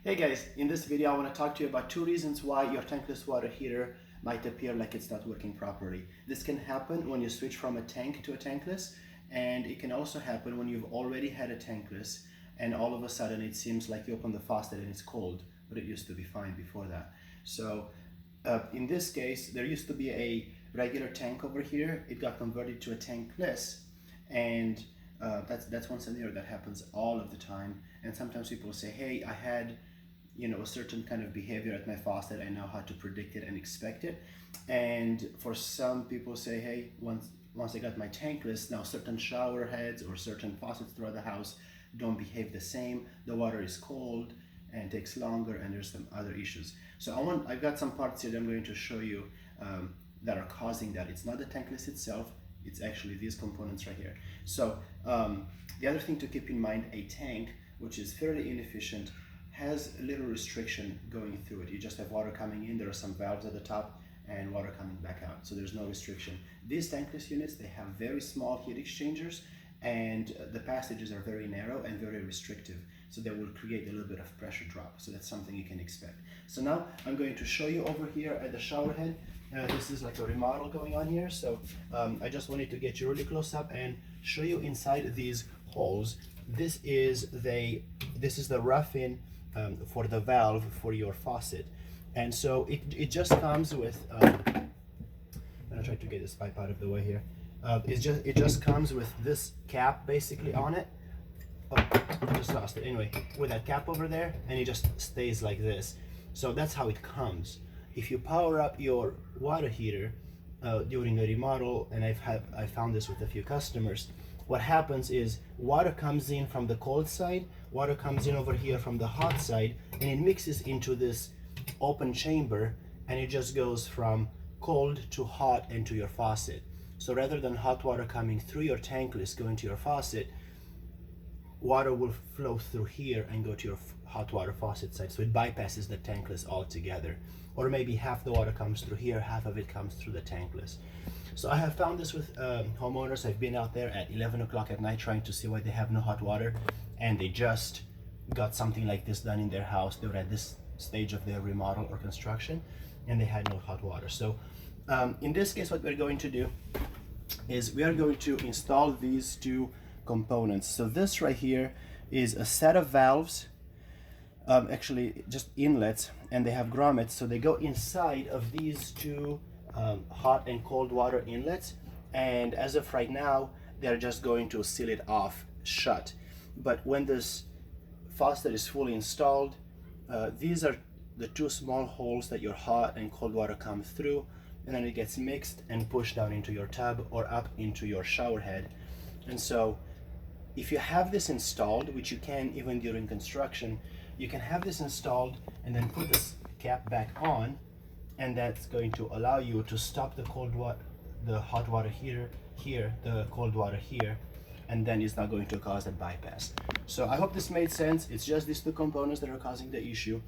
Hey guys, in this video I want to talk to you about two reasons why your tankless water heater might appear like it's not working properly. This can happen when you switch from a tank to a tankless, and it can also happen when you've already had a tankless and all of a sudden it seems like you open the faucet and it's cold, but it used to be fine before that. So in this case, there used to be a regular tank over here. It got converted to a tankless, and that's one scenario that happens all of the time. And sometimes people say, hey, I had a certain kind of behavior at my faucet. I know how to predict it and expect it. And for some people say, hey, once I got my tankless, now certain shower heads or certain faucets throughout the house don't behave the same. The water is cold and takes longer, and there's some other issues. So I've got some parts here that I'm going to show you that are causing that. It's not the tankless itself, it's actually these components right here. So the other thing to keep in mind, a tank, which is fairly inefficient, has a little restriction going through it. You just have water coming in, there are some valves at the top, and water coming back out, so there's no restriction. These tankless units, they have very small heat exchangers, and the passages are very narrow and very restrictive, so they will create a little bit of pressure drop. So that's something you can expect. So now I'm going to show you over here at the shower head. This is like a remodel going on here, so I just wanted to get you really close up and show you inside these holes. This is the rough-in for the valve for your faucet, and so it just comes with I'm gonna try to get this pipe out of the way here. It just comes with this cap basically on it. Oh, I just lost it. Anyway, with that cap over there, and it just stays like this. So that's how it comes. If you power up your water heater during a remodel, and I found this with a few customers, what happens is water comes in from the cold side, water comes in over here from the hot side, and it mixes into this open chamber, and it just goes from cold to hot into your faucet. So rather than hot water coming through your tankless going to your faucet, water will flow through here and go to your hot water faucet side. So it bypasses the tankless altogether. Or maybe half the water comes through here, half of it comes through the tankless. So I have found this with homeowners. I've been out there at 11 o'clock at night trying to see why they have no hot water, and they just got something like this done in their house. They were at this stage of their remodel or construction, and they had no hot water. So in this case, what we're going to do is we are going to install these two components. So this right here is a set of valves, actually just inlets, and they have grommets, so they go inside of these two hot and cold water inlets, and as of right now they're just going to seal it off shut. But when this faucet is fully installed, these are the two small holes that your hot and cold water come through, and then it gets mixed and pushed down into your tub or up into your shower head. And so if you have this installed, which you can even during construction, you can have this installed and then put this cap back on, and that's going to allow you to stop the hot water here, the cold water here, and then it's not going to cause a bypass. So I hope this made sense. It's just these two components that are causing the issue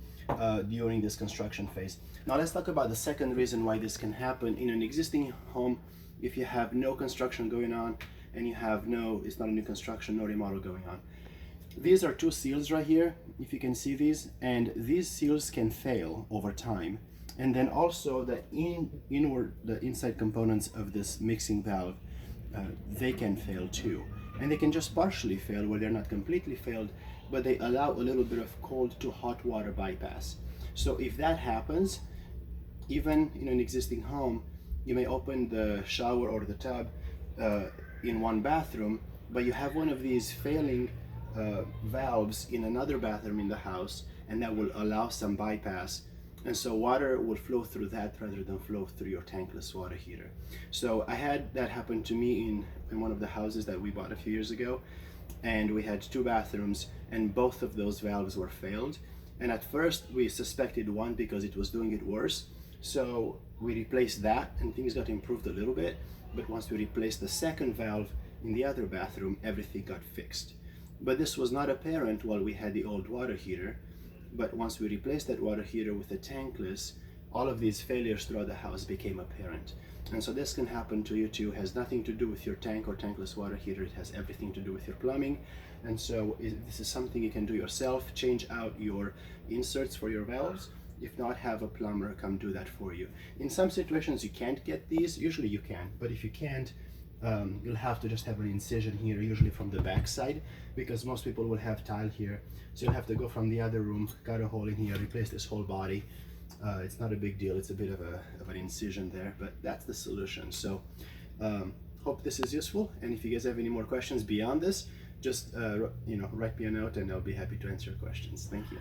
during this construction phase. Now let's talk about the second reason why this can happen in an existing home. If you have no construction going on and it's not a new construction, no remodel going on. These are two seals right here, if you can see these, and these seals can fail over time. And then also the inside components of this mixing valve, they can fail too. And they can just partially fail, where they're not completely failed, but they allow a little bit of cold to hot water bypass. So if that happens, even in an existing home, you may open the shower or the tub in one bathroom, but you have one of these failing valves in another bathroom in the house, and that will allow some bypass, and so water will flow through that rather than flow through your tankless water heater. So I had that happen to me in one of the houses that we bought a few years ago, and we had two bathrooms, and both of those valves were failed. And at first we suspected one because it was doing it worse, so we replaced that and things got improved a little bit. But once we replaced the second valve in the other bathroom, everything got fixed. But this was not apparent while we had the old water heater. But once we replaced that water heater with a tankless, all of these failures throughout the house became apparent. And so this can happen to you too. It has nothing to do with your tank or tankless water heater. It has everything to do with your plumbing. And so this is something you can do yourself. Change out your inserts for your valves. If not, have a plumber come do that for you. In some situations you can't get these, usually you can, but if you can't, you'll have to just have an incision here, usually from the back side, because most people will have tile here. So you'll have to go from the other room, cut a hole in here, replace this whole body. It's not a big deal, it's a bit of an incision there, but that's the solution. So hope this is useful, and if you guys have any more questions beyond this, just write me a note and I'll be happy to answer your questions. Thank you.